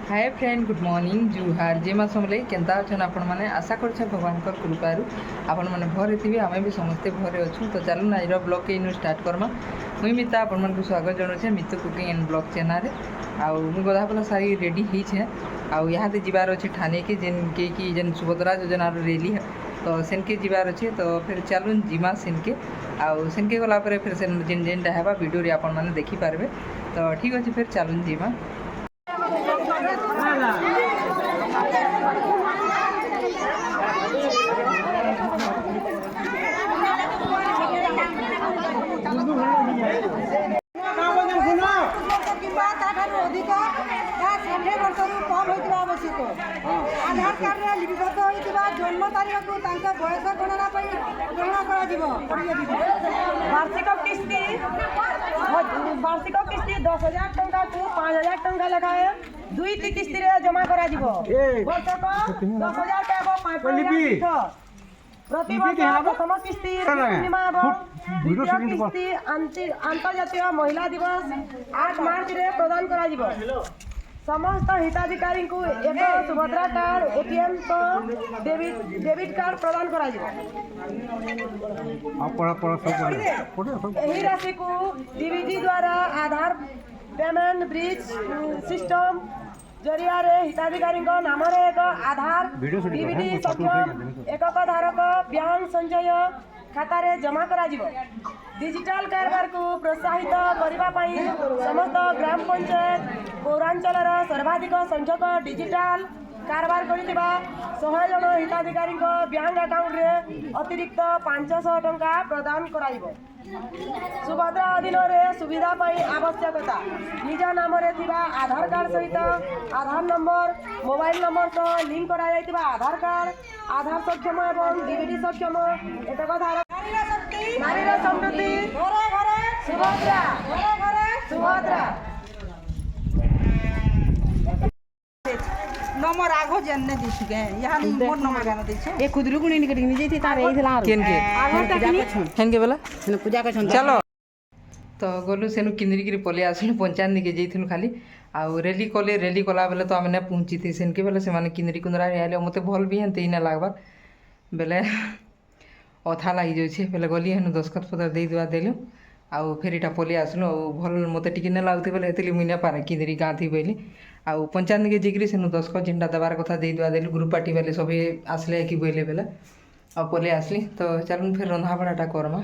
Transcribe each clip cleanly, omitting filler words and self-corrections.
Hi friend good morning जुहार जे मास समले केनता अछन आपण माने आशा करछे भगवान कर कृपारू आपण माने भरे थिबे आमे भी समस्ते भरे अछु तो चलो आज ब्लॉग के इनु स्टार्ट करमा मुई मिता आपण मन को स्वागत जणोछे Mitu cooking and blog channel रे आउ मु गधा पला सारी रेडी ही छे आउ यहाँ ते जिबार अछि ठाणे के जेन के की जेन सुभद्रा योजना रेली है तो सेन के जिबार अछि तो फिर चलुन जिमा सेन के आउ सेन के गला पर फिर सेन जेन जेन हेबा वीडियो रे आपण माने देखि पारबे तो ठीक अछि फिर चलुन जिमा आधार कार्ड लिपिबद्ध होता जन्म तारीख को बयस गणना ग्रहण वार्षिक किस्ती 10,000 टंका को 5,000 टंका लगाए दुई किस्ती जमा कर वर्षक 10,000 प्रतिवर्ष प्रथम किस्ती पूर्णिमा द्वितीय किस्ती अंतर्जातीय महिला दिवस 8 मार्च रे प्रदान करा समस्त हिताधिकारी को एक सुभद्रा कार्ड एटीएम तो डेबिट कार्ड प्रदान करा यही राशि को डीबीटी द्वारा आधार पेमेंट ब्रिज सिस्टम जरिया रे हिताधिकारी नाम एक आधार डीबीटी सक्षम एकक धारक बैंक संचय खाता रे जमा करा डिजिटल कारबार को प्रोत्साहित करने समस्त ग्राम पंचायत पौरांचल सर्वाधिक संख्यक डिजिटल कारबार कर 100 जन हिताधिकारी बैंक अकाउंट रे अतिरिक्त 500 टंका प्रदान करा सुभद्रा अधीन सुविधा आवश्यकता निज नाम आधार कार्ड सहित आधार नंबर मोबाइल नंबर सह लिंक करा आधार कार्ड आधार सक्षम एवं डीबीटी सक्षम एकक धारक नारीर समृद्धि सुभद्रा सुभद्रा नंबर आगो जन्ने दिस के यहां मोर नंबर गाना दिस ए खुदरू गुणी निकट नि जेती तार एथला केन के आगो तकनी हेन के बेला पूजा के चलो तो गलु सेनु किंदरी पलि आसलु पंचायत निके जैथिनु खाली आउ रेली कले रेली कला बेले तो आमे ने पहुंची थी सेन के बेले से माने किंदरी कुंदरा आले मते भल भी हनते इना लागबा बेले अथा लागि जाय छे बेले गली हेनु दस्खत पत्र दे दुआ देलु आउ फिर इटा पलि आसलु आउ भल मते टिके ने लागते बेले एतली मुइना पारे किंदरी गाँ थी बेली आउ पंचायत निके जिग्री सेनु दस्खत जिनटा दबार कथा दे दुआ देलु ग्रुप पार्टी वाले सभी आसले कि बोले बेले आ पलि आसली तो चलुन फिर रंधा बड़ाटा करमा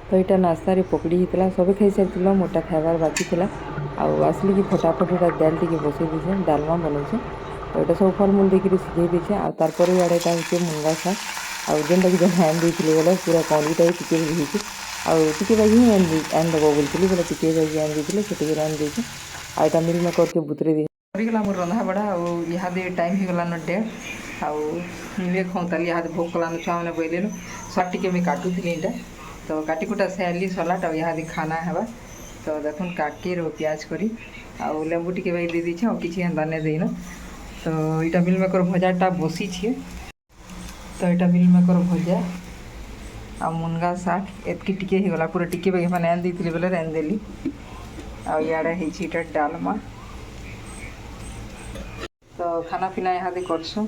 तो यहाँ नास्ता रे पकड़ी होता सब खाई सारी मोटा खाबार बाकी था आउ आसली कि फटाफट दाल टी बसई दीचे डालमा बनाऊे तो यहाँ सब फलमूल देकर सीझे दीचे आर इे हूँ मुनगा शाग आउ जेनटा कि हैन देते बोले पूरा कंडीटा टिके भी आउे बागी ही आन देव बोलती बोले टिके बागी आन देते से आन देचे आईटा मिल मेकर के बुतरे दी सरीगला मोर रंधा बड़ा यहाँ टाइम हो गलान डेढ़ आउ मिले खाऊताली यहाँ भोग कलान छुआ मैंने बोलेनु सट टिके मुझे काटुली यहाँ तो काटी कुटा सारी सलाट और यहाँ खाना है तो देखुन काटके रो प्याज करी आउ लेंबू टिके भाई दे दीछे और किसी एंता नहीं देना तो यहाँ मिल मेकर भजाटा बसी छे तो यहाँ मिल मेकर भजा आ मुनगा शाग एतकी टिके ही गला पूरा टिके भाई मैंने आन दी बेले रान देली आ इे होता डालमा तो खाना पीना यहाँ करसु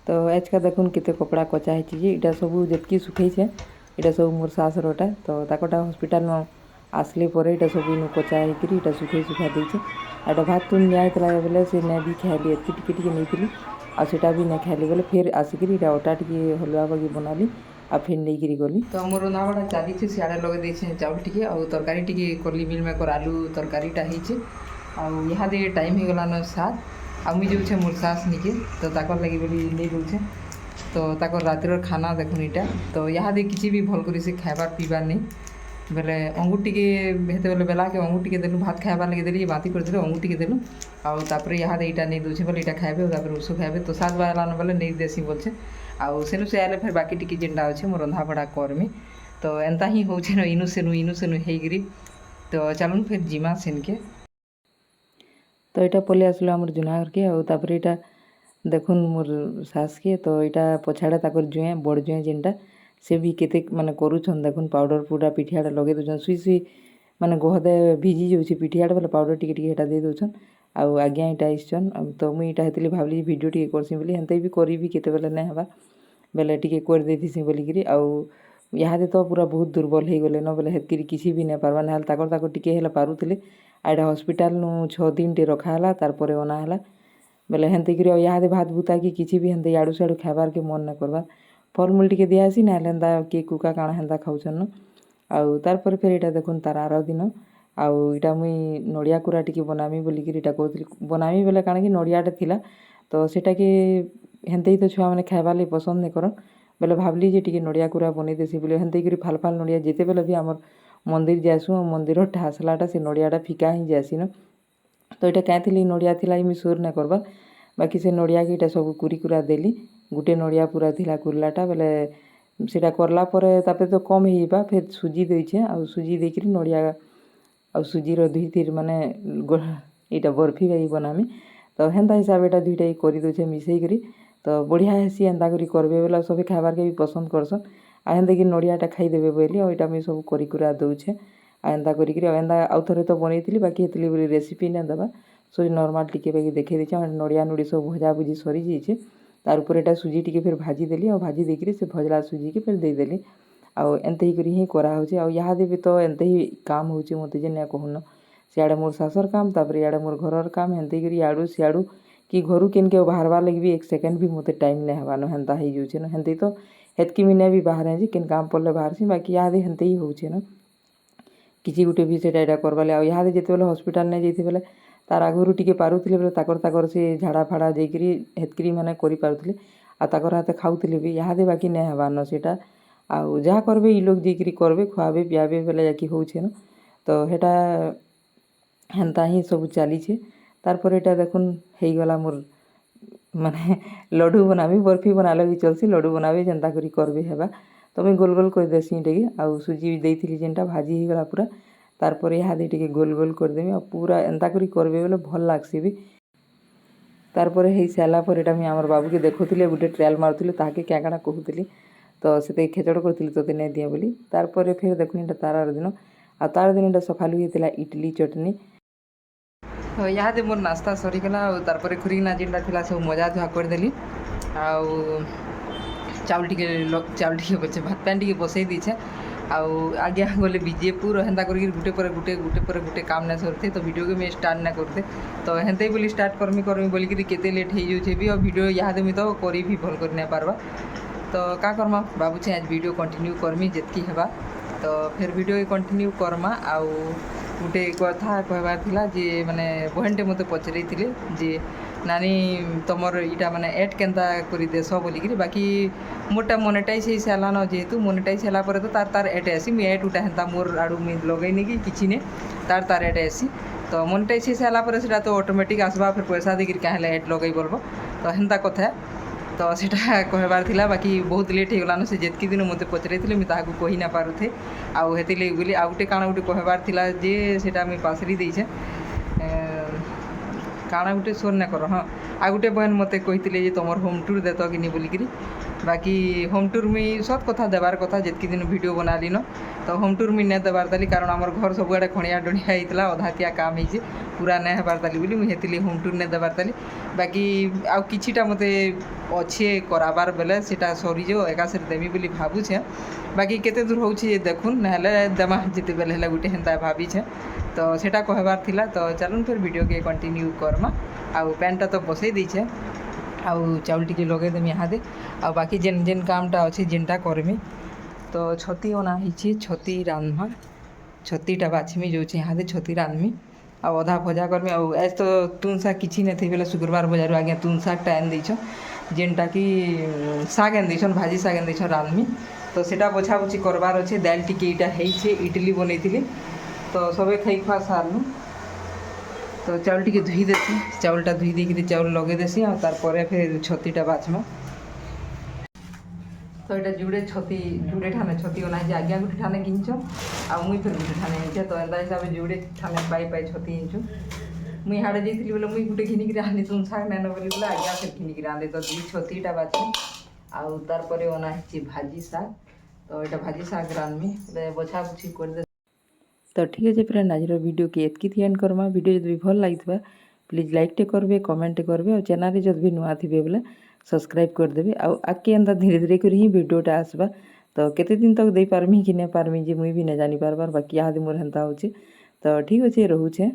तो आज का देखुन केते कपड़ा कचा है इटा सब जितकी सुखई है इटा सब मोर सास रोटा तो ताकटा हॉस्पिटल में आसले पर इटा सब इन कचा होकर इटा सुखई सुखा देचे एटा भात तुन जाइला बेले से नहीं भी खाइली एतकी टिके टिके नहीं आटा भी नहीं खाइली बोले फिर आसिक अटा टी हलुआ बागी बनाली आ फिर नहीं गली तो मोर रंधा बड़ा चली सियाड़े लगे देचे चाउल टी और तरकारी टी कली मिल मेकर आलू तरकारीटा हो यहाँ टाइम हो गलान 7 आ मुझे जाऊे मोर सास निके तो ताकर लगी बोली नहीं जाऊे तो ताकर रातिर खाना देखुन इटा तो यहाँ किसी भी भल कर से खाबार पीबार नहीं बेले अंगूर टी हेते बेले बेला के अंगूर टी देलु भात खाबार लगे देली बाती करदे अंगूर टी देलु आउे यहाँ यहाँ नहीं दूचे बोले यहाँ खाए उस खाए तो सात बालान बोले नहीं देसी बोलছে आउ सेनु से आले फिर बाकी टी जेनटा अच्छे मोर रंधा बड़ा करमी तो एंता ही होचे न इनु सेनु हेगिरी तो चलुन फिर जिमा सेन के तो यहाँ पलि आसलु आमर जुनाघर के आउे यहाँ देखुन मोर सास के तो यहाँ पछाड़े ताकर जुए बड़ जुए जेनटा से भी केते माने करूछन देखुन पाउडर पूरा पिठियाटा लगे दूछन सुई सुई ମାନେ ଗହଦେ ଭିଜି ଯାଉଛି ପିଠି ଆଡ଼େ ବେଲେ ପାଉଡ଼ର ଟିକେ ଟିକେ ହେଟା ଦେଇ ଦେଉଛନ୍। ଆଉ ଆଜ୍ଞା ଇଟା ଆସିଛନ୍ ତ ମୁଇଁ ଇଟା ହେତିଲି ଭାବିଲି ଭିଡ଼ିଓ ଟିକେ କରସିଁ ବୋଲି ହେନ୍ତେ ବି କରିବି କେତେବେଲେ ନାଇଁ ହେବା ବେଲେ ଟିକେ କରିଦେଇଥିସିଁ ବୋଲିକିରି। ଆଉ ଇହାଦେ ତ ପୁରା ବହୁତ ଦୁର୍ବଳ ହେଇଗଲେ ନ ବେଲେ ହେତ୍କିରି କିଛି ବି ନାଇଁ ପାର୍ବା ନାହେଲେ ତାକର ଟିକେ ହେଲେ ପାରୁଥିଲେ। ଆଉ ଏଇଟା ହସ୍ପିଟାଲ୍ନୁ 6 ଦିନଟେ ରଖା ହେଲା ତାରପରେ ଅନା ହେଲା ବେଲେ ହେନ୍ତିକିରି ଆଉ ଇହାଦେ ଭାତ ଭୁତା କି କିଛି ବି ହେନ୍ତା ଇଆଡ଼ୁ ସିଆଡ଼ୁ ଖାଇବାର୍କେ ମନ ନାଇଁ କର୍ବା। ଫଲ୍ମୂଲ୍ ଟିକେ ଦିଆହେସି ନାହେଲେ ହେନ୍ତା କେକ୍ କୁକା କାଣା ହେନ୍ତା ଖାଉଛନ୍। ଆଉ ତାରପରେ ଫେର୍ ଇଟା ଦେଖୁନ୍ ତାର ଆର ଦିନ ଆଉ ଇଟା ମୁଇଁ ନଡ଼ିଆ କୁରା ଟିକେ ବନାମି ବୋଲିକିରି ଇଟା କହୁଥିଲି। ବନାମି ବେଲେ କାଣା କି ନଡ଼ିଆଟେ ଥିଲା ତ ସେଟାକେ ହେନ୍ତେ ହି ତ ଛୁଆମାନେ ଖାଇବାର୍ ଲାଗି ପସନ୍ଦ ନାଇଁ କରନ୍ ବେଲେ ଭାବଲି ଯେ ଟିକେ ନଡ଼ିଆ କୁରା ବନେଇଦେସି ବୋଲି ହେନ୍ତିକିରି ଫାଲ୍ ଫାଲ୍ ନଡ଼ିଆ ଯେତେବେଲେ ବି ଆମର୍ ମନ୍ଦିର ଯାଏସୁଁ ମନ୍ଦିରଟା ଆସ୍ଲାଟା ସେ ନଡ଼ିଆଟା ଫିକା ହିଁ ଯାଏସିନ। ତ ଇଟା କାଏଁଥିଲି ନଡ଼ିଆ ଥିଲା ମୁଇଁ ସୋର୍ ନାଇଁ କର୍ବାର୍ ବାକି ସେ ନଡ଼ିଆକେ ଇଟା ସବୁ କୁରି କୁରା ଦେଲି। ଗୁଟେ ନଡ଼ିଆ ପୁରା ଥିଲା କୁର୍ଲାଟା ବେଲେ ସେଟା କର୍ଲା ପରେ ତାପରେ ତ କମ୍ ହେଇଯିବା ଫେର୍ ସୁଜି ଦେଇଛେଁ ଆଉ ସୁଜି ଦେଇକିରି ନଡ଼ିଆ ଆଉ ସୁଜିର ଦୁଇଥିର୍ ମାନେ ଇଟା ବର୍ଫି ବାଗି ବନାମି ତ ହେନ୍ତା ହିସାବେ ଇଟା ଦୁଇଟା କରିଦଉଛେ ମିଶେଇକରି ତ ବଢ଼ିଆ ହେସି ଏନ୍ତା କରି କର୍ବେ ବେଲେ ସବେ ଖାଇବାର୍କେ ବି ପସନ୍ଦ କର୍ସନ୍। ଆଉ ହେନ୍ତାକି ନଡ଼ିଆଟା ଖାଇଦେବେ ବୋଇଲି ଆଉ ଇଟା ମୁଇଁ ସବୁ କରି କୁରା ଦଉଛେ। ଆଉ ଏନ୍ତା କରିକିରି ଆଉ ଏନ୍ତା ଆଉ ଥରେ ତ ବନେଇଥିଲି ବାକି ହେତିଲି ବୋଲି ରେସିପି ନାଇଁ ଦେବା ସୋ ନର୍ମାଲ୍ ଟିକେ ବାକି ଦେଖେଇ ଦେଇଛେ। ନଡ଼ିଆ ନୁଡ଼ି ସବୁ ଭଜା ଭୁଜି ସରିଯାଇଛେ ତାର୍ ଉପରେ ଏଟା ସୁଜି ଟିକେ ଫେର୍ ଭାଜିଦେଲି ଆଉ ଭାଜି ଦେଇକିରି ସେ ଭଜଲା ସୁଜିକି ଫେର୍ ଦେଇଦେଲି। ଆଉ ଏନ୍ତେ ହେଇକରି ହିଁ କରାହେଉଛେ। ଆଉ ଇହାଦେ ବି ତ ଏନ୍ତେ ହି କାମ୍ ହଉଛେ ମତେ ଯେ ନାଇଁ କହୁନ। ସିଆଡ଼େ ମୋର୍ ଶାଶୁର କାମ୍ ତାପରେ ଇଆଡ଼େ ମୋର୍ ଘରର କାମ୍ ହେନ୍ତିକିରି ଇଆଡ଼ୁ ସିଆଡ଼ୁ କି ଘରୁ କେନ୍କେ ବାହାର୍ବାର୍ ଲାଗି ବି 1 ସେକେଣ୍ଡ ବି ମତେ ଟାଇମ୍ ନାଇଁ ହେବାନ ହେନ୍ତା ହେଇଯାଉଛେ ନ। ହେନ୍ତି ତ ହେତ୍କି ବି ନାଇଁ ବି ବାହାରେ ଯେ କେନ୍ କାମ୍ ପଡ଼୍ଲେ ବାହାର୍ସି ବାକି ଇହାଦେ ହେନ୍ତେ ହି ହଉଛେ ନ। କିଛି ଗୁଟେ ବି ସେଟା ଇଟା କର୍ବାର୍ ଲାଗି ଆଉ ଇହାଦେ ଯେତେବେଲେ ହସ୍ପିଟାଲ୍ ନାଇଁ ଯାଇଥିବେ ବେଲେ ତାର୍ ଆଗରୁ ଟିକେ ପାରୁଥିଲେ ବେଲେ ତାକର୍ ସେ ଝାଡ଼ା ଫାଡ଼ା ଯାଇକିରି ହେତ୍କିରି ମାନେ କରିପାରୁଥିଲେ ଆଉ ତାକର୍ ହାତେ ଖାଉଥିଲେ ବି। ଇହାଦେ ବାକି ନାଇଁ ହେବାର୍ନ ସେଟା। ଆଉ ଯାହା କର୍ବେ ଇ ଲୋକ୍ ଯାଇକିରି କର୍ବେ ଖୁଆବେ ପିଆବେ ବେଲେ ଯାଇକି ହଉଛେ ନ। ତ ହେଟା ହେନ୍ତା ହିଁ ସବୁ ଚାଲିଛେ। ତାର୍ପରେ ଇଟା ଦେଖୁନ୍ ହେଇଗଲା ମୋର୍ ମାନେ ଲଡ଼ୁ ବନାମି ବର୍ଫି ବନାଲେ ବି ଚଲ୍ସି ଲଡ଼ୁ ବନାବେ ଯେନ୍ତା କରି କର୍ବେ ହେବା। ତ ମୁଇଁ ଗୋଲ୍ ଗୋଲ୍ କରିଦେସିଁ ଟିକେ ଆଉ ସୁଜି ଦେଇଥିଲି ଯେନ୍ଟା ଭାଜି ହେଇଗଲା ପୁରା ତାର୍ପରେ ଇହାଦେ ଟିକେ ଗୋଲ୍ ଗୋଲ୍ କରିଦେମି ଆଉ ପୁରା ଏନ୍ତା କରି କର୍ବେ ବେଲେ ଭଲ୍ ଲାଗ୍ସି ବି। ତାର୍ପରେ ହେଇସାର୍ଲା ପରେ ଇଟା ମୁଇଁ ଆମର୍ ବାବୁକେ ଦେଖୁଥିଲି ଗୁଟେ ଟ୍ରାଏଲ୍ ମାରୁଥିଲି ତାହାକେ କାଁ କାଣା କହୁଥିଲି ତ ସେତେ ଖେଚଡ଼ କରିଥିଲି ତୋତେ ନାଇଁ ଦିଏ ବୋଲି। ତାର୍ପରେ ଫେର୍ ଦେଖୁନ୍ ଇଟା ତାର୍ ଆର ଦିନ ଆଉ ତାର୍ ଦିନ ଇଟା ସକାଲୁ ହେଇଥିଲା ଇଟ୍ଲି ଚଟ୍ନି। ଇହାଦେ ମୋର୍ ନାସ୍ତା ସରିଗଲା ଆଉ ତାର୍ପରେ ଖୁରିନା ଯେନ୍ଟା ଥିଲା ସବୁ ମଜା ଧୁଆ କରିଦେଲି ଆଉ ଚାଉଲ୍ ଟିକେ ବଛେ ଭାତ୍ ପାନ୍ ଟିକେ ବସେଇ ଦେଇଛେଁ। ଆଉ ଆଜ୍ଞା ଗଲେ ବିଜେପୁର୍ ହେନ୍ତା କରିକିରି ଗୁଟେ ପରେ ଗୁଟେ କାମ୍ ନାଇଁ ସରୁଥି ତ ଭିଡ଼ିଓକେ ମୁଇଁ ଷ୍ଟାର୍ଟ ନାଇଁ କରୁଥି ତ ହେନ୍ତେ ବୋଲି ଷ୍ଟାର୍ଟ କର୍ମି ବୋଲିକିରି କେତେ ଲେଟ୍ ହେଇଯାଉଛେ ବି ଆଉ ଭିଡ଼ିଓ ଇହାଦେ ମୁଇଁ ତ କରି ବି ଭଲ୍ କରି ନାଇଁ ପାର୍ବା। ତ କାଁ କର୍ମା ଭାବୁଛେଁ ଆଜ୍ ଭିଡ଼ିଓ କଣ୍ଟିନ୍ୟୁ କର୍ମି ଯେତ୍କି ହେବା ତ ଫେର୍ ଭିଡ଼ିଓ କଣ୍ଟିନ୍ୟୁ କର୍ମା। ଆଉ ଗୁଟେ କଥା କହେବାର୍ ଥିଲା ଯେ ମାନେ ବହେନ୍ଟେ ମତେ ପଚ୍ରେଇଥିଲେ ଯେ ନାନୀ ତମର୍ ଇଟା ମାନେ ଏଡ୍ କେନ୍ତା କରି ଦେଶ ବୋଲିକିରି ବାକି ମୋର୍ଟା ମୋନେଟାଇଜ୍ ହେଇସାର୍ଲାନ ଯେହେତୁ ମୋନେଟାଇଜ୍ ହେଲା ପରେ ତ ତାର୍ ଏଡ଼୍ ଆଏସି ମୁଇଁ ଏଡ଼୍ ଉଟା ହେନ୍ତା ମୋର୍ ଆଡ଼ୁ ମୁଇଁ ଲଗେଇନି କି କିଛି ନି ତାର୍ ଏଡ଼୍ ଆଏସି। ତ ମୋନେଟାଇଜ୍ ହେଇସାର୍ଲା ପରେ ସେଟା ତ ଅଟୋମେଟିକ୍ ଆସ୍ବା ଫେର୍ ପଏସା ଦେଇକିରି କାଁ ହେଲେ ଏଡ଼୍ ଲଗେଇ ବୋଲ୍ବ ତ ହେନ୍ତା କଥା ତ ସେଟା କହେବାର୍ ଥିଲା। ବାକି ବହୁତ୍ ଲେଟ୍ ହେଇଗଲାନ ସେ ଯେତ୍କି ଦିନ ମତେ ପଚ୍ରେଇଥିଲେ ମୁଇଁ ତାହାକୁ କହି ନାଇଁ ପାରୁଥେଇ ଆଉ ହେଥିର୍ଲାଗି ବୋଲି ଆଉ ଗୁଟେ କାଣା ଗୁଟେ କହେବାର୍ ଥିଲା ଯେ ସେଟା ମୁଇଁ ପାଶ୍ରି ଦେଇଛେଁ କାଣା ଗୁଟେ ସୋର୍ ନାଇଁ କର ହଁ ଆଉ ଗୁଟେ ବହେନ୍ ମତେ କହିଥିଲେ ଯେ ତମର୍ ହୋମ୍ ଟୁର୍ ଦେତ କିନି ବୋଲିକିରି ବାକି ହୋମ୍ ଟୁର୍ ମୁଇଁ ସତ୍ କଥା ଦେବାର୍ କଥା ଯେତ୍କି ଦିନ୍ ଭିଡ଼ିଓ ବନାଲିନ ତ ହୋମ୍ ଟୁର୍ ମୁଇଁ ନାଇଁ ଦେବାର୍ ତାଲି କାରଣ ଆମର୍ ଘର୍ ସବୁଆଡ଼େ ଖଣିଆ ଡଣିଆ ହେଇଥିଲା ଅଧାତିଆ କାମ୍ ହେଇଛେ ପୁରା ନାଇଁ ହେବାର୍ ତାଲି ବୋଲି ମୁଇଁ ହେଥିର୍ଲାଗି ହୋମ୍ ଟୁର୍ ନାଇଁ ଦେବାର୍ ତାଲି। ବାକି ଆଉ କିଛିଟା ମତେ ଅଛେ କରାବାର୍ ବେଲେ ସେଟା ସରିଯାଉ ଏକାସାରି ଦେମି ବୋଲି ଭାବୁଛେଁ। ବାକି କେତେ ଦୂର୍ ହଉଛେ ଦେଖୁନ୍ ନାହେଲେ ଦେମା ଯେତେବେଲେ ହେଲେ ଗୁଟେ ହେନ୍ତା ଭାବିଛେଁ। ତ ସେଟା କହେବାର୍ ଥିଲା ତ ଚାଲୁନ୍ ଫେର୍ ଭିଡ଼ିଓକେ କଣ୍ଟିନ୍ୟୁ କର୍ମା। ଆଉ ପ୍ୟାନ୍ଟା ତ ବସେଇ ଦେଇଛେଁ ଆଉ ଚାଉଲ୍ ଟିକେ ଲଗେଇଦେମି ଇହାଦେ ଆଉ ବାକି ଯେନ୍ କାମ୍ଟା ଅଛେ ଯେନ୍ଟା କର୍ମି ତ ଛତି ଅନା ହେଇଛେ ଛତି ରାନ୍ଧ୍ମା ଛତିଟା ବାଛ୍ମି ଯାଉଛେ ଇହାଦେ ଛତି ରାନ୍ଧ୍ମି ଆଉ ଅଧା ଭଜା କର୍ମି। ଆଉ ଆଏଜ୍ ତ ତୁନ୍ ଶାଗ୍ କିଛି ନାଇଁଥାଇ ବେଲେ ଶୁକ୍ରବାର୍ ବଜାରୁ ଆଜ୍ଞା ତୁନ୍ ଶାଗ୍ଟା ଆନି ଦେଇଛନ୍ ଯେନ୍ଟାକି ଶାଗ୍ ଆନି ଦେଇଛନ୍ ଭାଜି ଶାଗ୍ ଆନି ଦେଇଛନ୍ ରାନ୍ଧ୍ମି ତ ସେଟା ବଛାବୁଛି କର୍ବାର୍ ଅଛେ। ଦାଏଲ୍ ଟିକେ ଇଟା ହେଇଛେ ଇଟ୍ଲି ବନେଇଥିଲି ତ ସବେ ଖାଇ ଖୁଆ ସାର୍ଲୁ ତ ଚାଉଲ୍ ଟିକେ ଧୁଇ ଦେସି ଚାଉଲ୍ଟା ଧୁଇ ଦେଇକିରି ଚାଉଲ୍ ଲଗେଇ ଦେସି ଆଉ ତାର୍ପରେ ଫେର୍ ଛତିଟା ବାଛ୍ମା। ତ ଇଟା ଜୁଡ଼େ ଠାନେ ଛତି ଅନା ହେଇଛେ ଆଜ୍ଞା ଗୁଟେ ଠାନେ ଘିନିଛନ୍ ଆଉ ମୁଇଁ ଫେର୍ ଗୁଟେ ଠାନେ ଆନିଛେ ତ ଏନ୍ତା ହିସାବେ ଜୁଡ଼େ ଠାନେ ପାଇ ଛତି ଆନିଛୁଁ। ମୁଇଁ ହାଡ଼େ ଯାଇଥିଲି ବେଲେ ମୁଇଁ ଗୁଟେ ଘିନିକିରି ଆନ୍ଲି ତୁନ୍ ଶାଗ୍ ନାଇଁନ ବୋଲି ବେଲେ ଆଜ୍ଞା ଫେର୍ ଘିନିକିରି ଆନ୍ଲେ ତ ଦୁଇ ଛତିଟା ବାଛ୍ମି ଆଉ ତାର୍ପରେ ଅନା ହେଇଛେ ଭାଜି ଶାଗ୍ ତ ଇଟା ଭାଜି ଶାଗ୍ ରାନ୍ଧ୍ମି ବଛା ବୁଛି କରିଦେ तो ठीक अच्छे फ्रेंड आज वीडियो की एतकी थी एंड करमा वीडियो जब भी भल लगी प्लीज लाइक टे करेंगे कमेंट करेंगे और चैनल जब भी नुआ थे बोले सब्सक्राइब करदेवे आगे एंता धीरे धीरे कर ही वीडियोटा आसवा तो केते दिन तक दे पारमी कि नहीं पारमी जे मुई भी नहीं जानी पारबार बाकी यहाँ मोर हेन्ता हो तो ठीक अच्छे रोचे।